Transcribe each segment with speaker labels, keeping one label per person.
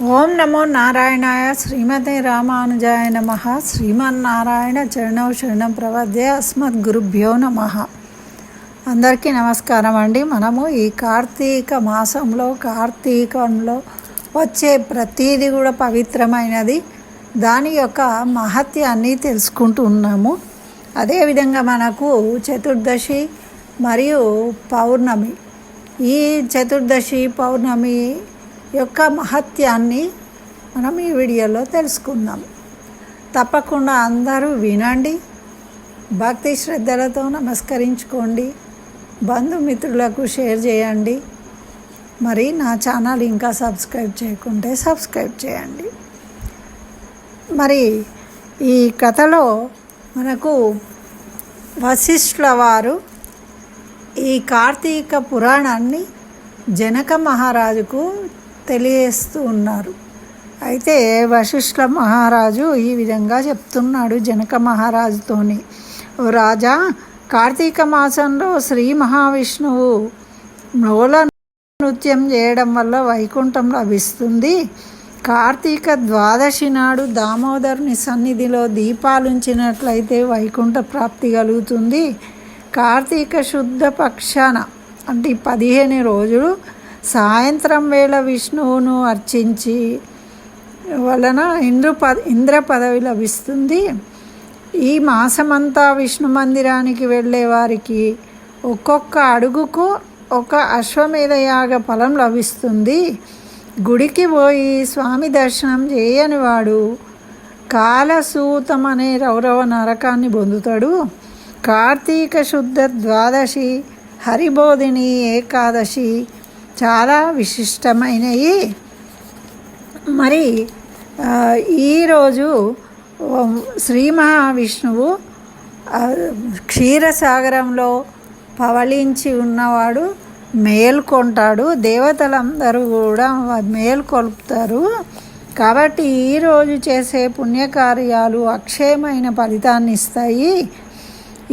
Speaker 1: ఓం నమో నారాయణాయ శ్రీమతే రామానుజాయ నమ. శ్రీమన్నారాయణ చరణం శరణం ప్రవద్యే అస్మద్గురుభ్యో నమ. అందరికీ నమస్కారం అండి. మనము ఈ కార్తీక మాసంలో కార్తీకంలో వచ్చే ప్రతీది కూడా పవిత్రమైనది, దాని యొక్క మహత్యాన్ని తెలుసుకుంటూ ఉన్నాము. అదేవిధంగా మనకు చతుర్దశి మరియు పౌర్ణమి, ఈ చతుర్దశి పౌర్ణమి యొక్క మహత్యాన్ని మనం ఈ వీడియోలో తెలుసుకుందాం. తప్పకుండా అందరూ వినండి, భక్తి శ్రద్ధలతో నమస్కరించుకోండి, బంధుమిత్రులకు షేర్ చేయండి. మరి నా ఛానల్ ఇంకా సబ్స్క్రైబ్ చేయకుంటే సబ్స్క్రైబ్ చేయండి. మరి ఈ కథలో మనకు వశిష్ఠుల వారు ఈ కార్తీక పురాణాన్ని జనక మహారాజుకు తెలియజేస్తూ ఉన్నారు. అయితే వశిష్ఠుల మహారాజు ఈ విధంగా చెప్తున్నాడు జనక మహారాజుతోని, ఓ రాజా, కార్తీక మాసంలో శ్రీ మహావిష్ణువు మ్రోల నృత్యం చేయడం వల్ల వైకుంఠం లభిస్తుంది. కార్తీక ద్వాదశి నాడు దామోదరుని సన్నిధిలో దీపాలుంచినట్లయితే వైకుంఠ ప్రాప్తి కలుగుతుంది. కార్తీక శుద్ధ పక్షాన అంటే 15 రోజులు సాయంత్రం వేళ విష్ణువును అర్చించి వలన ఇంద్ర పదవి లభిస్తుంది. ఈ మాసమంతా విష్ణు మందిరానికి వెళ్ళే వారికి ఒక్కొక్క అడుగుకు ఒక అశ్వమేధ యాగ ఫలం లభిస్తుంది. గుడికి పోయి స్వామి దర్శనం చేయని వాడు కాలసూతం అనే రౌరవ నరకాన్ని పొందుతాడు. కార్తీక శుద్ధ ద్వాదశి, హరిబోధిని ఏకాదశి చాలా విశిష్టమైనవి. మరి ఈరోజు శ్రీ మహావిష్ణువు క్షీరసాగరంలో పవళించి ఉన్నవాడు మేల్కొంటాడు. దేవతలందరూ కూడా మేల్కొల్పుతారు. కాబట్టి ఈరోజు చేసే పుణ్యకార్యాలు అక్షయమైన ఫలితాన్ని ఇస్తాయి.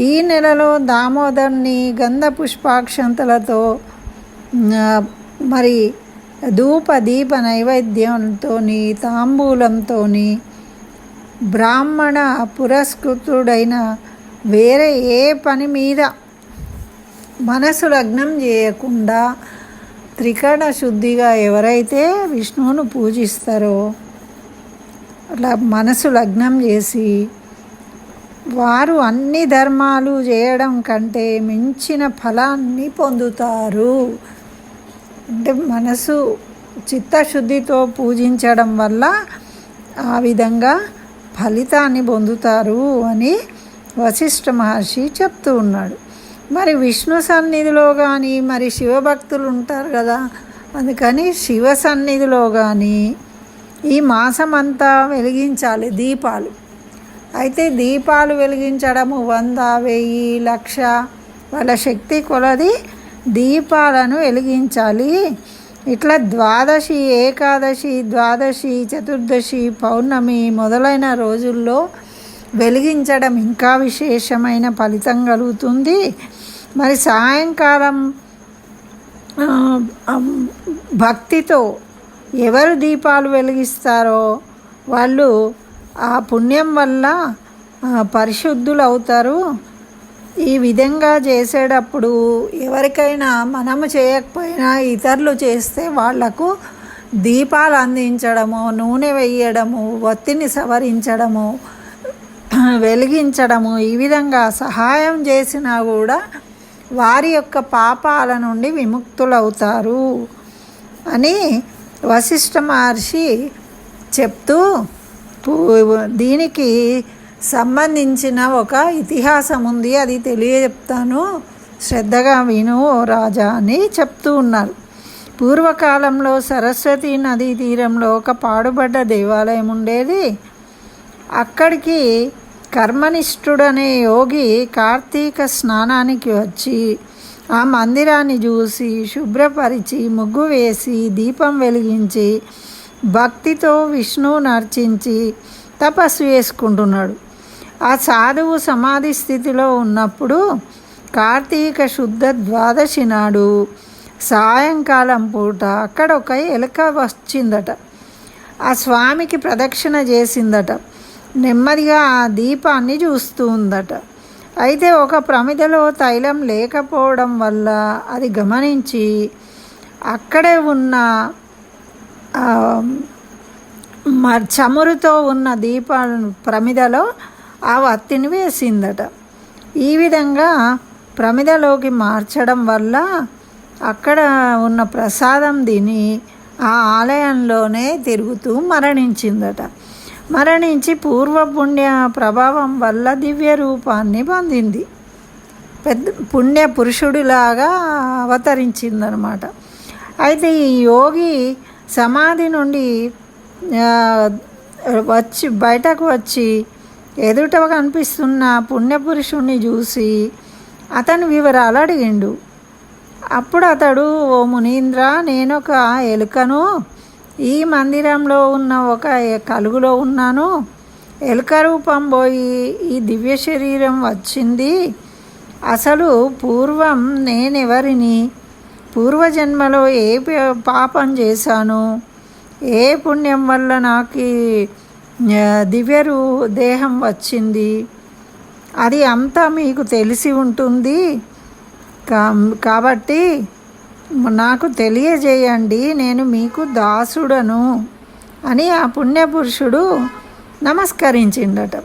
Speaker 1: ఈ నెలలో దామోదర్ని గంధ పుష్పాక్షంతలతో మరి ధూప దీప నైవేద్యంతో తాంబూలంతో బ్రాహ్మణ పురస్కృతుడైన వేరే ఏ పని మీద మనసు లగ్నం చేయకుండా త్రికరణ శుద్ధిగా ఎవరైతే విష్ణువును పూజిస్తారో అలా మనసు లగ్నం చేసి వారు అన్ని ధర్మాలు చేయడం కంటే మించిన ఫలాన్ని పొందుతారు. అంటే మనసు చిత్తశుద్ధితో పూజించడం వల్ల ఆ విధంగా ఫలితాన్ని పొందుతారు అని వశిష్ఠ మహర్షి చెప్తూ ఉన్నాడు. మరి విష్ణు సన్నిధిలో కానీ మరి శివభక్తులు ఉంటారు కదా, అందుకని శివ సన్నిధిలో కానీ ఈ మాసమంతా వెలిగించాలి దీపాలు. అయితే దీపాలు వెలిగించడము 100, 1000, 1,00,000 వాళ్ళ శక్తి కొలది దీపాలను వెలిగించాలి. ఇట్లా ద్వాదశి, ఏకాదశి, ద్వాదశి, చతుర్దశి, పౌర్ణమి మొదలైన రోజుల్లో వెలిగించడం ఇంకా విశేషమైన ఫలితం కలుగుతుంది. మరి సాయంకాలం భక్తితో ఎవరు దీపాలు వెలిగిస్తారో వాళ్ళు ఆ పుణ్యం వల్ల పరిశుద్ధులు అవుతారు. ఈ విధంగా చేసేటప్పుడు ఎవరికైనా మనము చేయకపోయినా ఇతరులు చేస్తే వాళ్లకు దీపాలు అందించడము, నూనె వేయడము, ఒత్తిని సవరించడము, వెలిగించడము, ఈ విధంగా సహాయం చేసినా కూడా వారి యొక్క పాపాల నుండి విముక్తులవుతారు అని వశిష్ఠ మహర్షి చెప్తూ దీనికి సంబంధించిన ఒక ఇతిహాసం ఉంది, అది తెలియజెప్తాను, శ్రద్ధగా విను ఓ రాజా అని చెప్తూ ఉన్నారు. పూర్వకాలంలో సరస్వతి నదీ తీరంలో ఒక పాడుబడ్డ దేవాలయం ఉండేది. అక్కడికి కర్మనిష్ఠుడనే యోగి కార్తీక స్నానానికి వచ్చి ఆ మందిరాన్ని చూసి శుభ్రపరిచి ముగ్గు వేసి దీపం వెలిగించి భక్తితో విష్ణువుని అర్చించి తపస్సు చేసుకుంటున్నాడు. ఆ సాధువు సమాధి స్థితిలో ఉన్నప్పుడు కార్తీక శుద్ధ ద్వాదశి నాడు సాయంకాలం పూట అక్కడ ఒక ఎలుక వచ్చిందట. ఆ స్వామికి ప్రదక్షిణ చేసిందట. నెమ్మదిగా ఆ దీపాన్ని చూస్తూ ఉందట. అయితే ఒక ప్రమిదలో తైలం లేకపోవడం వల్ల అది గమనించి అక్కడే ఉన్న చమురుతో ఉన్న ప్రమిదలో ఆ వత్తిని వేసిందట. ఈ విధంగా ప్రమిదలోకి మార్చడం వల్ల అక్కడ ఉన్న ప్రసాదం తిని ఆ ఆలయంలోనే తిరుగుతూ మరణించిందట. మరణించి పూర్వపుణ్య ప్రభావం వల్ల దివ్య రూపాన్ని పొందింది. పెద్ద పుణ్య పురుషుడిలాగా అవతరించిందనమాట. అయితే ఈ యోగి సమాధి నుండి బయటకు వచ్చి ఎదుట కనిపిస్తున్న పుణ్యపురుషుణ్ణి చూసి అతని వివరాలు అడిగిండు. అప్పుడు అతడు, ఓ మునీంద్ర, నేనొక ఎలుకను, ఈ మందిరంలో ఉన్న ఒక కలుగులో ఉన్నాను. ఎలుక రూపం పోయి ఈ దివ్య శరీరం వచ్చింది. అసలు పూర్వం నేనెవరిని, పూర్వజన్మలో ఏ పాపం చేశాను, ఏ పుణ్యం వల్ల నాకు దివ్య దేహం వచ్చింది, అది అంతా మీకు తెలిసి ఉంటుంది. కాబట్టి నాకు తెలియజేయండి, నేను మీకు దాసుడను అని ఆ పుణ్యపురుషుడు నమస్కరించిండట.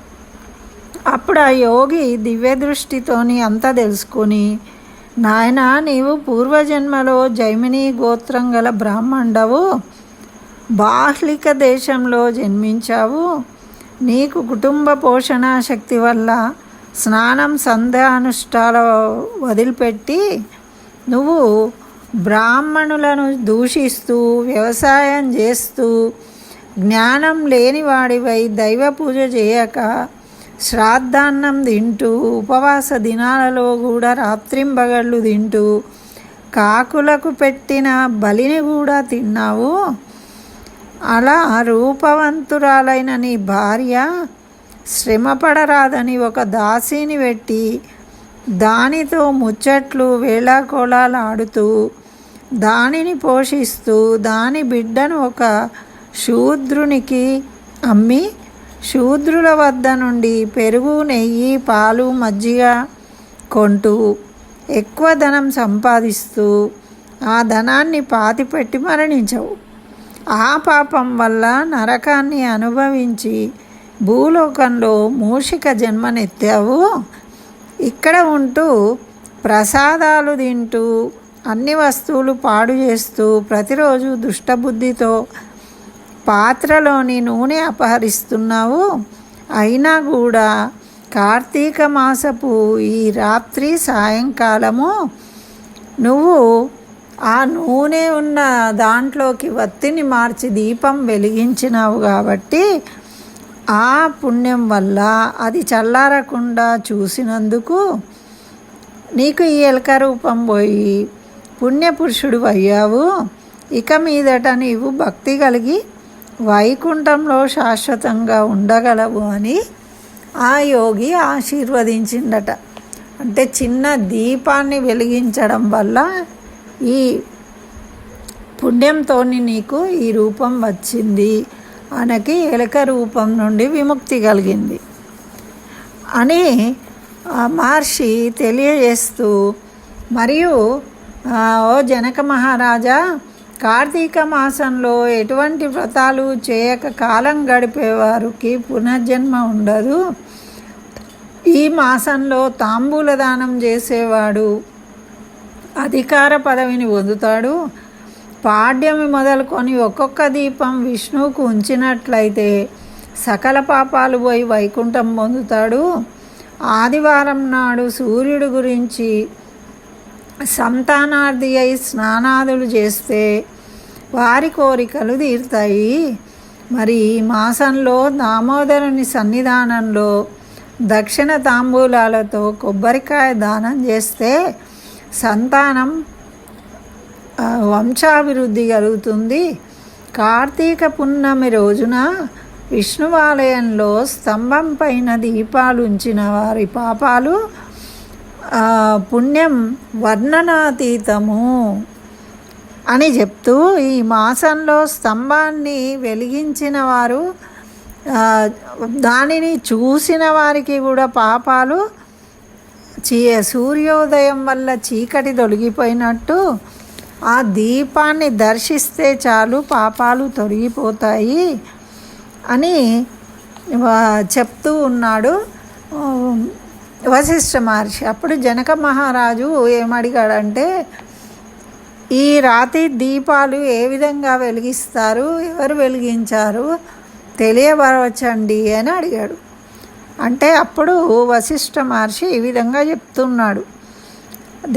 Speaker 1: అప్పుడు ఆ యోగి దివ్య దృష్టితోని అంతా తెలుసుకొని, నాయన, నీవు పూర్వజన్మలో జైమిని గోత్రం గల బ్రాహ్మణుడవు, బాహ్లిక దేశంలో జన్మించావు. నీకు కుటుంబ పోషణ శక్తి వల్ల స్నానం సంధ్యానుష్ఠాల వదిలిపెట్టి నువ్వు బ్రాహ్మణులను దూషిస్తూ వ్యవసాయం చేస్తూ జ్ఞానం లేనివాడివై దైవ పూజ చేయక శ్రాద్ధాన్నం తింటూ ఉపవాస దినాలలో కూడా రాత్రింబగళ్ళు తింటూ కాకులకు పెట్టిన బలిని కూడా తిన్నావు. అలా రూపవంతురాలైన నీ భార్య శ్రమపడరాదని ఒక దాసీని పెట్టి దానితో ముచ్చట్లు వేళాకోళాలు ఆడుతూ దానిని పోషిస్తూ దాని బిడ్డను ఒక శూద్రునికి అమ్మి శూద్రుల వద్ద నుండి పెరుగు, నెయ్యి, పాలు, మజ్జిగ కొంటూ ఎక్కువ ధనం సంపాదిస్తూ ఆ ధనాన్ని పాతిపెట్టి మరణించవు. ఆ పాపం వల్ల నరకాన్ని అనుభవించి భూలోకంలో మూషిక జన్మనెత్తావు. ఇక్కడ ఉంటూ ప్రసాదాలు తింటూ అన్ని వస్తువులు పాడు చేస్తూ ప్రతిరోజు దుష్టబుద్ధితో పాత్రలోని నూనె అపహరిస్తున్నావు. అయినా కూడా కార్తీక మాసపు ఈ రాత్రి సాయంకాలము నువ్వు ఆ నూనె ఉన్న దాంట్లోకి వత్తిని మార్చి దీపం వెలిగించినావు. కాబట్టి ఆ పుణ్యం వల్ల అది చల్లారకుండా చూసినందుకు నీకు ఈ ఎలుక రూపం పోయి పుణ్యపురుషుడు అయ్యావు. ఇక మీదట నీవు భక్తి కలిగి వైకుంఠంలో శాశ్వతంగా ఉండగలవు అని ఆ యోగి ఆశీర్వదించిండట. అంటే చిన్న దీపాన్ని వెలిగించడం వల్ల ఈ పుణ్యంతో నీకు ఈ రూపం వచ్చింది, ఆయనకి ఎలుక రూపం నుండి విముక్తి కలిగింది అని మహర్షి తెలియజేస్తూ, మరియు ఓ జనక మహారాజా, కార్తీక మాసంలో ఎటువంటి వ్రతాలు చేయక కాలం గడిపేవారికి పునర్జన్మ ఉండదు. ఈ మాసంలో తాంబూల దానం చేసేవాడు అధికార పదవిని పొందుతాడు. పాడ్యమి మొదలుకొని ఒక్కొక్క దీపం విష్ణువుకు ఉంచినట్లయితే సకల పాపాలు పోయి వైకుంఠం పొందుతాడు. ఆదివారం నాడు సూర్యుడి గురించి సంతానార్థి అయి స్నానాదులు చేస్తే వారి కోరికలు తీరుతాయి. మరి ఈ మాసంలో దామోదరుని సన్నిధానంలో దక్షిణ తాంబూలాలతో కొబ్బరికాయ దానం చేస్తే సంతానం వంశాభివృద్ధి కలుగుతుంది. కార్తీక పున్నమి రోజున విష్ణువాలయంలో స్తంభం పైన దీపాలు ఉంచిన వారి పాపాలు పుణ్యం వర్ణనాతీతము. అని చెప్తూ ఈ మాసంలో స్తంభాన్ని వెలిగించిన వారు దానిని చూసిన వారికి కూడా పాపాలు సూర్యోదయం వల్ల చీకటి తొలగిపోయినట్టు ఆ దీపాన్ని దర్శిస్తే చాలు పాపాలు తొలగిపోతాయి అని చెప్తూ ఉన్నాడు వశిష్ఠ మహర్షి. అప్పుడు జనక మహారాజు ఏమడిగాడంటే, ఈ రాతి దీపాలు ఏ విధంగా వెలిగిస్తారు, ఎవరు వెలిగించారు తెలియవరవచ్చండి అని అడిగాడు. అంటే అప్పుడు వశిష్ఠ మహర్షి ఈ విధంగా చెప్తున్నాడు,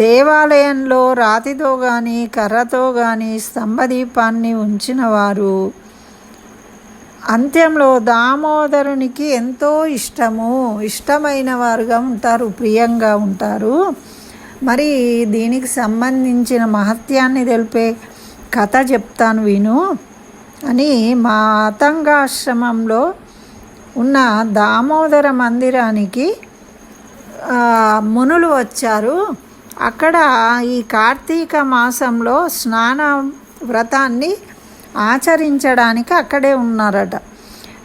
Speaker 1: దేవాలయంలో రాతితో కానీ కర్రతో కానీ స్తంభదీపాన్ని ఉంచిన వారు అంత్యంలో దామోదరునికి ఎంతో ఇష్టమైన వారుగా ఉంటారు, ప్రియంగా ఉంటారు. మరి దీనికి సంబంధించిన మహత్యాన్ని తెలిపే కథ చెప్తాను విను అని మాతంగాశ్రమంలో ఉన్న దామోదర మందిరానికి మునులు వచ్చారు. అక్కడ ఈ కార్తీక మాసంలో స్నాన వ్రతాన్ని ఆచరించడానికి అక్కడే ఉన్నారట.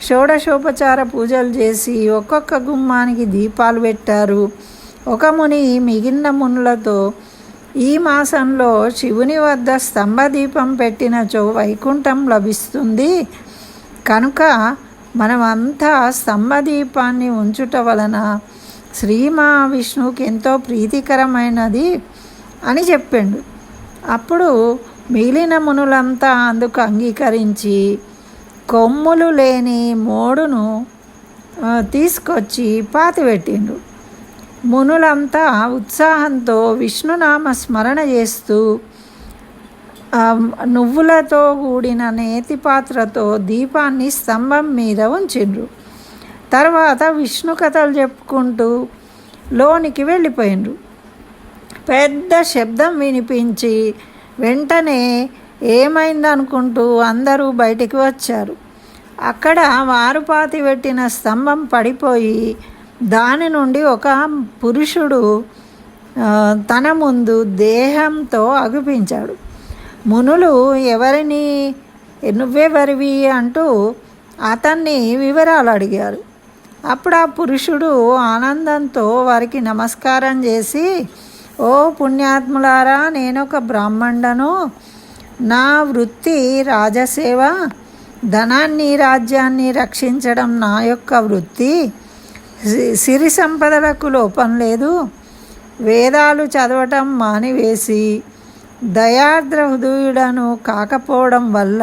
Speaker 1: షోడశోపచార పూజలు చేసి ఒక్కొక్క గుమ్మానికి దీపాలు పెట్టారు. ఒక ముని మిగిలిన మునులతో, ఈ మాసంలో శివుని వద్ద స్తంభదీపం పెట్టినచో వైకుంఠం లభిస్తుంది కనుక మనమంతా స్తంభదీపాన్ని ఉంచుట వలన శ్రీ మహావిష్ణువుకి ఎంతో ప్రీతికరమైనది అని చెప్పిండు. అప్పుడు మిగిలిన మునులంతా అందుకు అంగీకరించి కొమ్ములు లేని మోడును తీసుకొచ్చి పాతిపెట్టిండు. మునులంతా ఉత్సాహంతో విష్ణునామ స్మరణ చేస్తూ నువ్వులతో కూడిన నేతి పాత్రతో దీపాన్ని స్తంభం మీద ఉంచిండ్రు. తర్వాత విష్ణు కథలు చెప్పుకుంటూ లోనికి వెళ్ళిపోయిండ్రు. పెద్ద శబ్దం వినిపించి వెంటనే ఏమైందనుకుంటూ అందరూ బయటికి వచ్చారు. అక్కడ వారు పాతి పెట్టిన స్తంభం పడిపోయి దాని నుండి ఒక పురుషుడు తన ముందు దేహంతో అగుపించాడు. మునులు ఎవరిని, నువ్వెవరివి అంటూ అతన్ని వివరాలు అడిగారు. అప్పుడు ఆ పురుషుడు ఆనందంతో వారికి నమస్కారం చేసి, ఓ పుణ్యాత్ములారా, నేనొక బ్రాహ్మణుడను, నా వృత్తి రాజసేవ, ధనాన్ని రాజ్యాన్ని రక్షించడం నా యొక్క వృత్తి, సిరి సంపదలకు లోపం లేదు, వేదాలు చదవటం మానివేసి దయార్ద్ర హృదయుడను కాకపోవడం వల్ల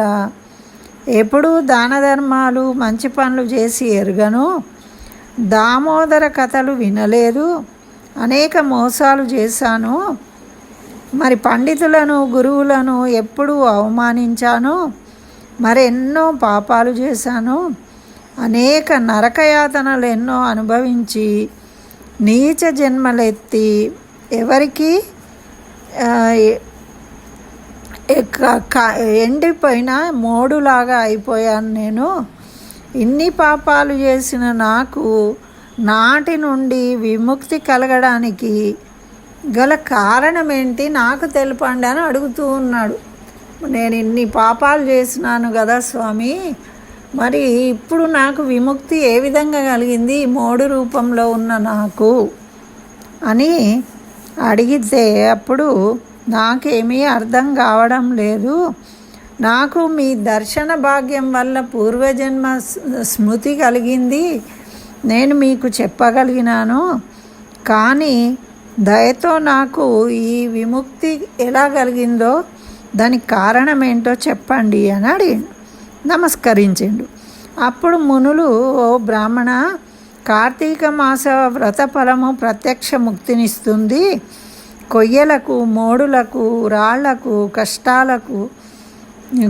Speaker 1: ఎప్పుడూ దాన ధర్మాలు మంచి పనులు చేసి ఎరుగను, దామోదర కథలు వినలేదు, అనేక మోసాలు చేశాను, మరి పండితులను గురువులను ఎప్పుడూ అవమానించాను, మరెన్నో పాపాలు చేశాను, అనేక నరకయాతనలు ఎన్నో అనుభవించి నీచ జన్మలెత్తి ఎవరికి ఎండిపోయిన మోడులాగా అయిపోయాను నేను. ఇన్ని పాపాలు చేసిన నాకు నాటి నుండి విముక్తి కలగడానికి గల కారణం ఏంటి నాకు తెలపండి అని అడుగుతూ ఉన్నాడు. నేను ఇన్ని పాపాలు చేసినాను కదా స్వామి, మరి ఇప్పుడు నాకు విముక్తి ఏ విధంగా కలిగింది మోడు రూపంలో ఉన్న నాకు అని అడిగితే, అప్పుడు నాకేమీ అర్థం కావడం లేదు, నాకు మీ దర్శన భాగ్యం వల్ల పూర్వజన్మ స్మృతి కలిగింది, నేను మీకు చెప్పగలిగినాను, కానీ దయతో నాకు ఈ విముక్తి ఎలా కలిగిందో దానికి కారణం ఏంటో చెప్పండి అని అడిగిండు. నమస్కరించిండు. అప్పుడు మునులు, ఓ బ్రాహ్మణ, కార్తీక మాస వ్రత ఫలము ప్రత్యక్ష ముక్తినిస్తుంది, కొయ్యలకు, మోడులకు, రాళ్లకు, కష్టాలకు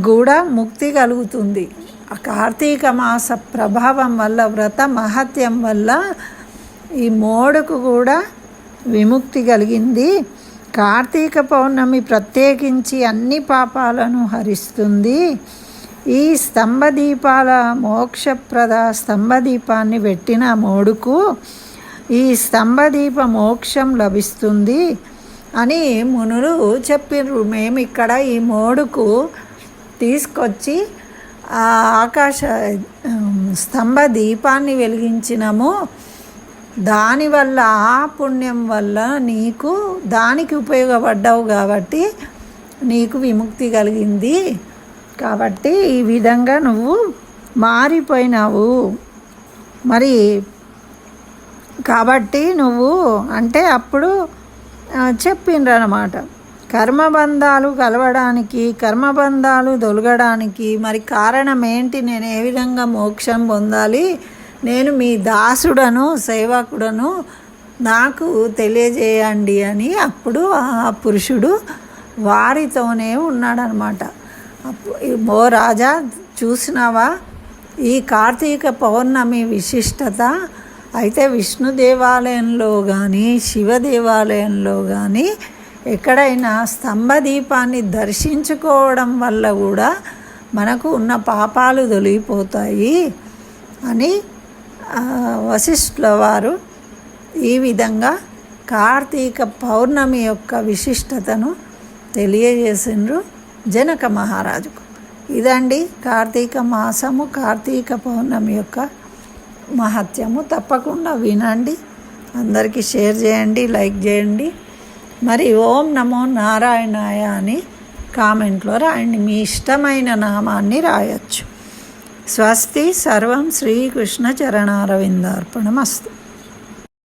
Speaker 1: కూడా ముక్తి కలుగుతుంది. ఆ కార్తీక మాస ప్రభావం వల్ల, వ్రత మహత్యం వల్ల ఈ మోడుకు కూడా విముక్తి కలిగింది. కార్తీక పౌర్ణమి ప్రత్యేకించి అన్ని పాపాలను హరిస్తుంది. ఈ స్తంభదీపాల మోక్షప్రద స్తంభదీపాన్ని పెట్టిన మోడుకు ఈ స్తంభదీప మోక్షం లభిస్తుంది. అని మునులు చెప్పిర్రు. మేము ఇక్కడ ఈ మోడుకు తీసుకొచ్చి ఆ ఆకాశ స్తంభ దీపాన్ని వెలిగించినాము. దానివల్ల ఆ పుణ్యం వల్ల నీకు దానికి ఉపయోగపడ్డావు కాబట్టి నీకు విముక్తి కలిగింది. కాబట్టి ఈ విధంగా నువ్వు మారిపోయినావు. మరి కాబట్టి నువ్వు అంటే అప్పుడు చెప్పిండ్రనమాట. కర్మబంధాలు కలవడానికి, కర్మబంధాలు తొలగడానికి మరి కారణం ఏంటి, నేను ఏ విధంగా మోక్షం పొందాలి, నేను మీ దాసుడను సేవకుడను, నాకు తెలియజేయండి అని అప్పుడు ఆ పురుషుడు వారితోనే ఉన్నాడనమాట. ఓ రాజా, చూసినావా ఈ కార్తీక పౌర్ణమి విశిష్టత? అయితే విష్ణు దేవాలయంలో కానీ శివ దేవాలయంలో కానీ ఎక్కడైనా స్తంభదీపాన్ని దర్శించుకోవడం వల్ల కూడా మనకు ఉన్న పాపాలు తొలగిపోతాయి అని వశిష్ఠుల వారు ఈ విధంగా కార్తీక పౌర్ణమి యొక్క విశిష్టతను తెలియజేసిండ్రు జనక మహారాజుకు. ఇదండి కార్తీక మాసము, కార్తీక పౌర్ణమి యొక్క మహత్యము. తప్పకుండా వినండి, అందరికీ షేర్ చేయండి, లైక్ చేయండి. మరి ఓం నమో నారాయణాయ అని కామెంట్లో రాయండి. మీ ఇష్టమైన నామాన్ని రాయొచ్చు. స్వస్తి. సర్వం శ్రీకృష్ణ చరణారవిందార్పణమస్తు.